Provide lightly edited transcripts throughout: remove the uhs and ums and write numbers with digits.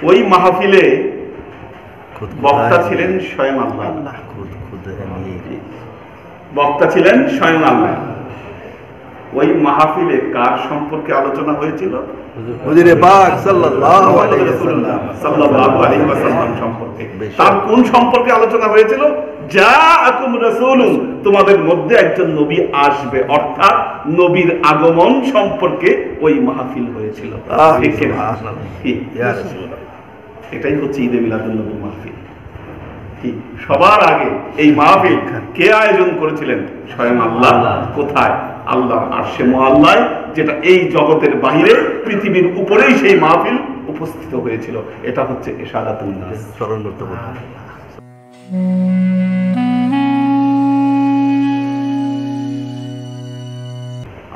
ওই মাহফিলে বক্তা ছিলেন স্বয়ং আল্লাহ। বক্তা ছিলেন স্বয়ং আল্লাহ। ওই মাহফিলে কার সম্পর্কে আলোচনা হয়েছিল? হুজুরে পাক সাল্লাল্লাহু আলাইহি ওয়াসাল্লাম সম্পর্কে। তার কোন সম্পর্কে আলোচনা হয়েছিল? জাআকুম রাসূলুন, তোমাদের মধ্যে একজন নবী আসবে, অর্থাৎ নবীর আগমন সম্পর্কে ওই মাহফিল হয়েছিল। এটাই হচ্ছে ঈদে মিলাদুন নবী মাহফিল। সবার আগে এই মাহফিল কে আয়োজন করেছিলেন? স্বয়ং আল্লাহ। কোথায়? আল্লাহর আরশে মুআল্লায়, যেটা এই জগতের বাইরে, পৃথিবীর উপরেই সেই মাহফিল উপস্থিত হয়েছিল। এটা হচ্ছে ইশারাতুন নাস, স্মরণ করতে হবে।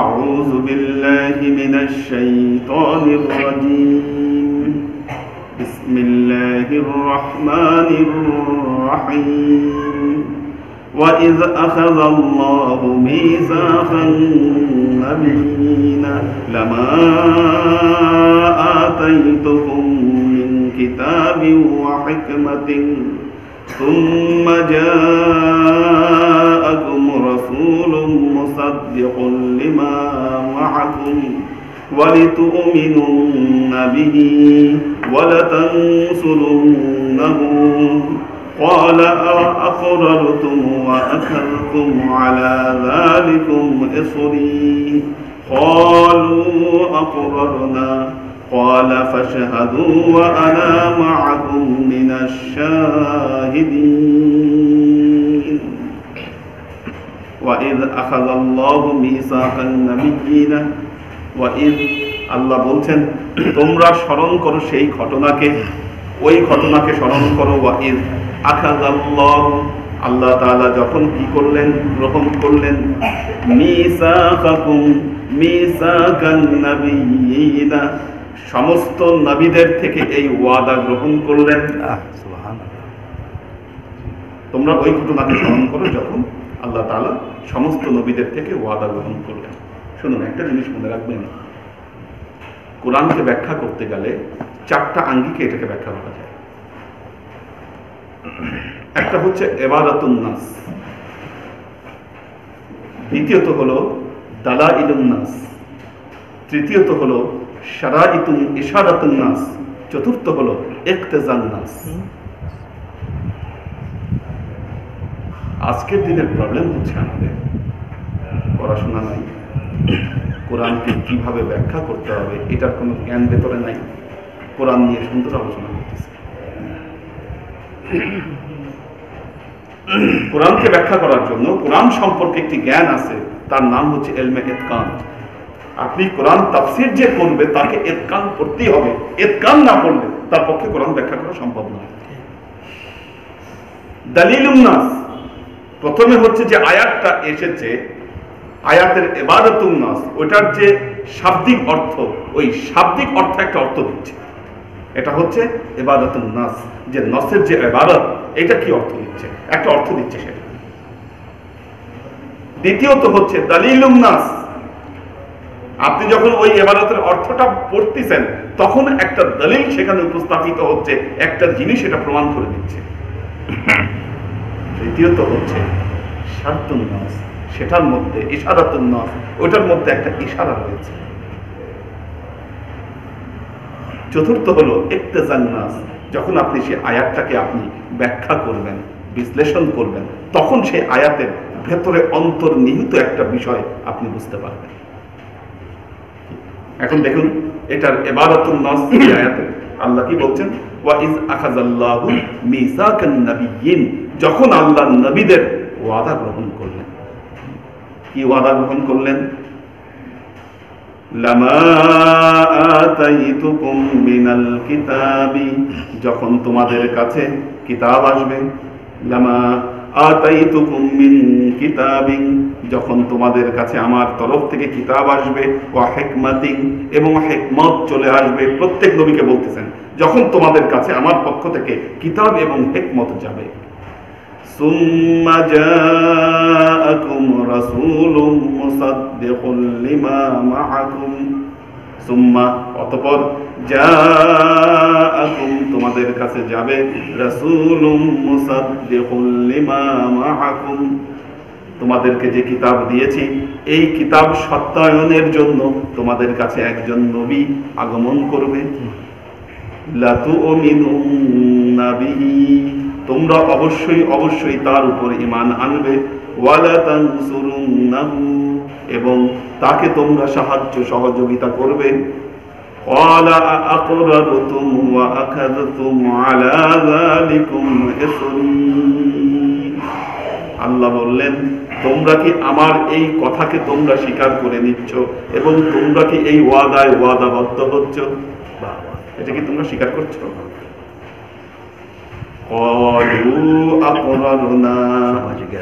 আউযু বিল্লাহি মিনাশ শাইতানির রাজীম। বিসমিল্লাহির রাহমানির রাহিম। وَإِذْ أَخَذَ اللَّهُ مِيثَاقَ النَّبِيِّينَ لَمَا آتَيْتُكُم مِّن كِتَابٍ وَحِكْمَةٍ ثُمَّ جَاءَكُمْ رَسُولٌ مُّصَدِّقٌ لِّمَا مَعَكُمْ وَلِتُؤْمِنُنَّ بِهِ وَلَتَنصُرُنَّهُ قال أقررتم وأخذتم على ذلكم إصري قالوا أقررنا قال فاشهدوا وأنا معكم من الشاهدين وإذ أخذ الله ميثاق النبيين وإذ আল্লাহ বলছেন তোমরা স্মরণ করো সেই ঘটনাকে, ওই ঘটনাকে স্মরণ করো। ওয়াইদ আখাযাল্লাহু, আল্লাহ তাআলা যখন কি করলেন? গ্রহণ করলেন। মিসাকাকুম, মিসাকান নাবিয়িনা, সমস্ত নবীদের থেকে এই ওয়াদা গ্রহণ করলেন। সুবহানাল্লাহ। তোমরা ওই ঘটনাকে স্মরণ করো যখন আল্লাহ তাআলা সমস্ত নবীদের থেকে ওয়াদা গ্রহণ করলেন। শুনুন, একটা জিনিস মনে রাখবেন, কোরআনকে ব্যাখ্যা করতে গেলে চারটা আঙ্গিকে এটাকে ব্যাখ্যা করা যায়। একটা হচ্ছে ইবাদাতুন নাস, দ্বিতীয়ত হলো দালাইলুন নাস, তৃতীয়ত হলো শারাইতুন ইশারাতুন নাস, চতুর্থ হলো ইক্তেজান নাস। আজকের দিনের প্রবলেম হচ্ছে আমাদের পড়াশোনা নাই, কোরআনকে কিভাবে ব্যাখ্যা করতে হবে এটার কোনো জ্ঞান ভেতরে নাই। কোরআন নিয়ে সুন্দর আলোচনা করতেছে। কোরআনকে ব্যাখ্যা করার জন্য কোরআন সম্পর্কে একটি জ্ঞান আছে, তার নাম হচ্ছে ইলমে ইতকান। আপনি কোরআন তাফসীর যে করবে তাকে ইতকান করতেই হবে, ইতকান না করলে তার পক্ষে কোরআন ব্যাখ্যা করা সম্ভব নয়। দালিলুন নাস, প্রথমে হচ্ছে যে আয়াতটা এসেছে, আয়াতের ইবাদাতুন নাস, ওটার যে শাব্দিক অর্থ, ওই শাব্দিক অর্থ একটা অর্থ দিচ্ছে। এটা হচ্ছে ইবাদাতুন নাস, যে নাসের যে ইবাদত, এটা কি অর্থ দিচ্ছে, একটা অর্থ দিচ্ছে সেটা। দ্বিতীয়ত হচ্ছে দালিলুন নাস, আপনি যখন ওই ইবাদতের অর্থটা পড়তেছেন তখন একটা দলিল সেখানে উপস্থাপিত হচ্ছে, একটা জিনিস এটা প্রমাণ করে দিচ্ছে। তৃতীয়ত হচ্ছে শারতুন নাস, সেটার মধ্যে ইশারাতুন নাস, ওটার মধ্যে একটা ইশারা রয়েছে। চতুর্থ হলো ইক্তেজান নাস, যখন আপনি সেই আয়াতটাকে আপনি ব্যাখ্যা করবেন, বিশ্লেষণ করবেন, তখন সেই আয়াতের ভেতরে অন্তর্নিহিত একটা বিষয় আপনি বুঝতে পারবেন। এখন দেখুন এটার ইবাদাতুন নাস আয়াতে আল্লাহ কি বলছেন? ওয়াইজ আখাযাল্লাহু মিসাকান নাবিয়্যিন, যখন আল্লাহ নবীদের ওয়াদা গ্রহণ করলেন। কি ওয়াদা গ্রহণ করলেন? লামা আতাইতুকুম মিনাল কিতাবি, যখন তোমাদের কাছে কিতাব আসবে। লামা আতাইতুকুম মিন কিতাবিন, যখন তোমাদের কাছে আমার তরফ থেকে কিতাব আসবে। ওয়া হিকমাতিন, এবং হিকমত চলে আসবে। প্রত্যেক নবীকে বলতেছেন যখন তোমাদের কাছে আমার পক্ষ থেকে কিতাব এবং হিকমত যাবে। সুম্মা জাআকুম রাসূলুম মুসাদ্দিকুন লিমা মাআকুম, সুম্মা অতঃপর জাআকুম কাছে যাবে রাসূলুম মুসাদ্দিকুল লিমা মাআকুম, তোমাদেরকে যে কিতাব দিয়েছি এই কিতাব সত্যায়নের জন্য তোমাদের কাছে একজন নবী আগমন করবে। লা তুমিনুন্না বিহি, তোমরা অবশ্যই অবশ্যই তার উপর ঈমান আনবে। ওয়ালা তানসুরুন্নাহু, এবং তাকে তোমরা সাহায্য সহযোগিতা করবে। ক্বালা আ'আকরারতুম ওয়া আখাযতুম আলা যালিকুম ইসরি, আল্লাহ বললেন তোমরা কি আমার এই কথাকে তোমরা স্বীকার করে নিচ্ছ এবং তোমরা কি এই ওয়াদায় ওয়াদাবদ্ধ হচ্ছ? এটা কি তোমরা স্বীকার করছো?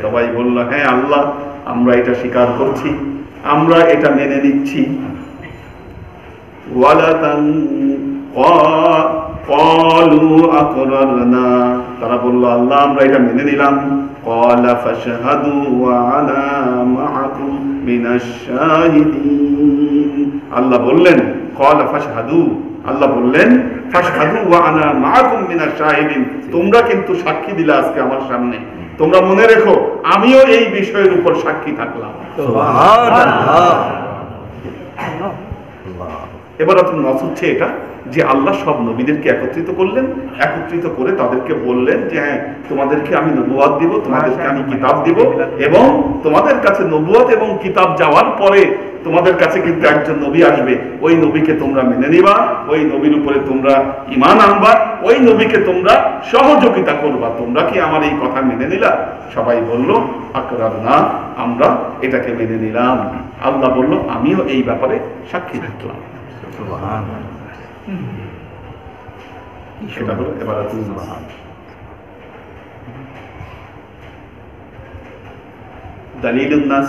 সবাই বলল হ্যাঁ আল্লাহ, আমরা এটা স্বীকার করছি, আমরা এটা মেনে নিচ্ছি। তারা বলল আল্লাহ আমরা এটা মেনে নিলাম। ক্বালা ফাশহাদু ওয়া আনা মাআকুম মিনাশ শাহিদিন, আল্লাহ বললেন ক্বালা ফাশহাদু, আল্লাহ বললেন ফাশহাদু ওয়া আনা মাআকুম মিনাশ শাহিদিন, তোমরা কিন্তু সাক্ষী দিলে আজকে আমার সামনে, তোমরা মনে রেখো আমিও এই বিষয়ের উপর সাক্ষী থাকলাম। সুবহানাল্লাহ। এবার আপনার নস হচ্ছে এটা যে আল্লাহ সব নবীদেরকে একত্রিত করলেন, একত্রিত করে তাদেরকে বললেন যে হ্যাঁ তোমাদেরকে আমি নবুয়াত দিব, তোমাদেরকে আমি কিতাব দিব, এবং তোমাদের কাছে নবুয়াত এবং কিতাব যাওয়ার পরে তোমাদের কাছে কিন্তু একজন নবী আসবে, ওই নবীকে তোমরা মেনে নিবা, ওই নবীর উপরে তোমরা ঈমান আনবা, ওই নবীকে তোমরা সহযোগিতা করবা। তোমরা কি আমার এই কথা মেনে নিলা? সবাই বলল আকরারনা, আমরা এটাকে মেনে নিলাম। আল্লাহ বলল আমিও এই ব্যাপারে সাক্ষী থাকলাম। সেটা হলো ইবারাতুন নাস। দালিলুন নাস,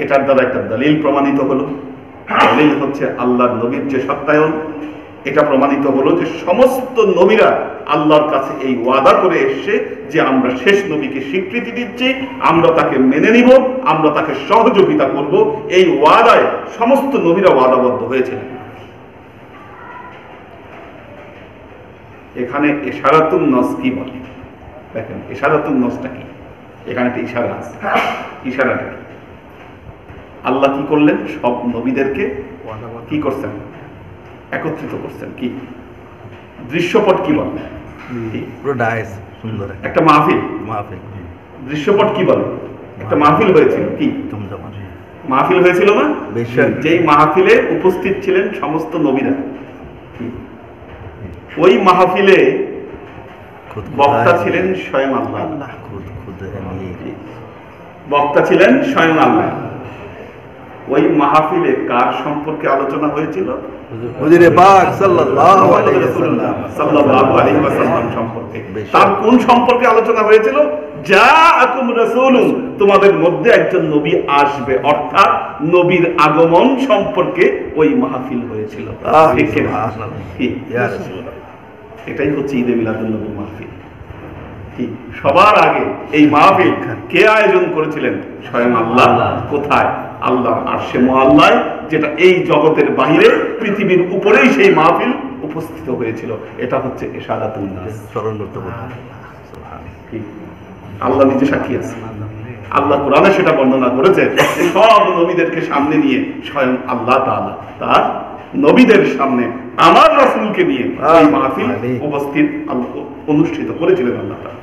এটার দ্বারা একটা দলিল প্রমাণিত হলো। দলিল হচ্ছে আল্লাহর নবীর যে সত্যায়ন, এটা প্রমাণিত হলো যে সমস্ত নবীরা আল্লাহর কাছে এই ওয়াদা করে এসছে যে আমরা শেষ নবীকে স্বীকৃতি দিচ্ছি, আমরা তাকে মেনে নিব, আমরা তাকে সহযোগিতা করব। এই ওয়াদায় সমস্ত নবীরা ওয়াদাবদ্ধ হয়েছিলেন। এখানে ইশারাতুন নস কি বলে দেখেন, ইশারাতুন নসটা কি? এখানে একটা ইশারা আছে। ইশারাটা কি? আল্লাহ কি করলেন? সব নবীদেরকে কি করছেন? একত্রিত করছেন। কি দৃশ্যপট কি বলে? একটা মাহফিল। দৃশ্যপট কি বলে? একটা মাহফিল হয়েছিল। কি মাহফিল হয়েছিল না? যেই মাহফিলে উপস্থিত ছিলেন সমস্ত নবীরা, ওই মাহফিলে বক্তা ছিলেন স্বয়ং আল্লাহ। বক্তা ছিলেন স্বয়ং আল্লাহ। ওই মাহফিলে কার সম্পর্কে আলোচনা হয়েছিল? হুজুরে পাক সাল্লাল্লাহু আলাইহি ওয়াসাল্লাম, সাল্লাল্লাহু আলাইহি ওয়াসাল্লাম সম্পর্কে। তার কোন সম্পর্কে আলোচনা হয়েছিল? জাআকুম রাসূলুন, তোমাদের মধ্যে একজন নবী আসবে, অর্থাৎ নবীর আগমন সম্পর্কে ওই মাহফিল হয়েছিল। ঠিক কি? ইয়া রাসূলুল্লাহ, এটাই হচ্ছে ঈদে মিলাদুন নবী মাহফিল। ঠিক সবার আগে এই মাহফিল কে আয়োজন করেছিলেন? স্বয়ং আল্লাহ। কোথায়? আল্লাহর আরশে মুআল্লায়, যেটা এই জগতের বাইরে, পৃথিবীর উপরেই সেই মাহফিল উপস্থিত হয়েছিল। এটা হচ্ছে ইশারাতুন নাস। আল্লাহ নিজে সাক্ষী আছে। আল্লাহ কোরআনে সেটা বর্ণনা করেছে, সব নবীদেরকে সামনে নিয়ে স্বয়ং আল্লাহ তাআলা তার নবীদের সামনে আমার রাসূলকে নিয়ে এই মাহফিল উপস্থিত অনুষ্ঠিত করেছিলেন আল্লাহ তাআলা।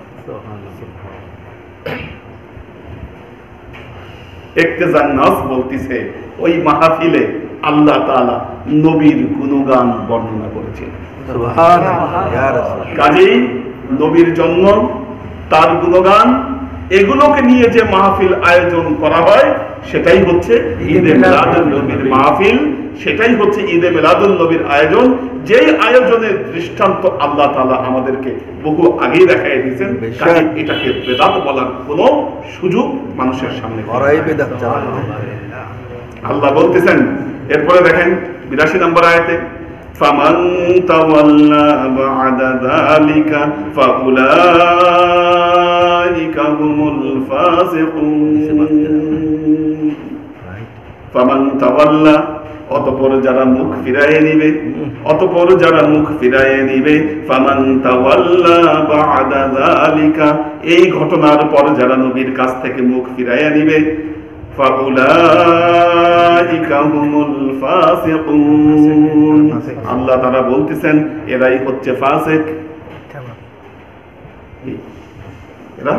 ইক্তেজান নাস বলতিছে ওই মাহফিলে আল্লাহ তাআলা নবীর গুণগান বর্ণনা করেছিলেন। সুবহানাল্লাহ, ইয়া রাসূলুল্লাহ। কাজেই নবীর জন্ম, তার গুণগান, এগুলোকে নিয়ে যে মাহফিল আয়োজন করা হয় সেটাই হচ্ছে ঈদে মিলাদুন নবীর মাহফিল, সেটাই হচ্ছে ঈদে মিলাদুন নবীর আয়োজন। যেই আয়োজনের দৃষ্টান্ত আল্লাহ তাআলা আমাদেরকে বহু আগেই দেখাই দিয়েছেন। এটাকে বেদাত বলার কোনো সুযোগ মানুষের সামনে আল্লাহ বলতেছেন। এরপরে দেখেন 82 নম্বর আয়াতে, ফামান তাওয়াল্লা বা'দা যালিকা ফাউলাইকা হুমুল ফাসিকুন। ফামান তাওয়াল্লা, অতঃপর যারা মুখ ফিরাইয়ে নিবে ফামান তাওয়াল্লা বা'দা যালিকা, এই ঘটনার পর যারা নবীর কাছ থেকে মুখ ফিরাইয়ে নিবে ফাউলাইকা হুমুল ফাসিকুন, আল্লাহ তাআলা বলতেছেন এরাই হচ্ছে ফাসিক। এরা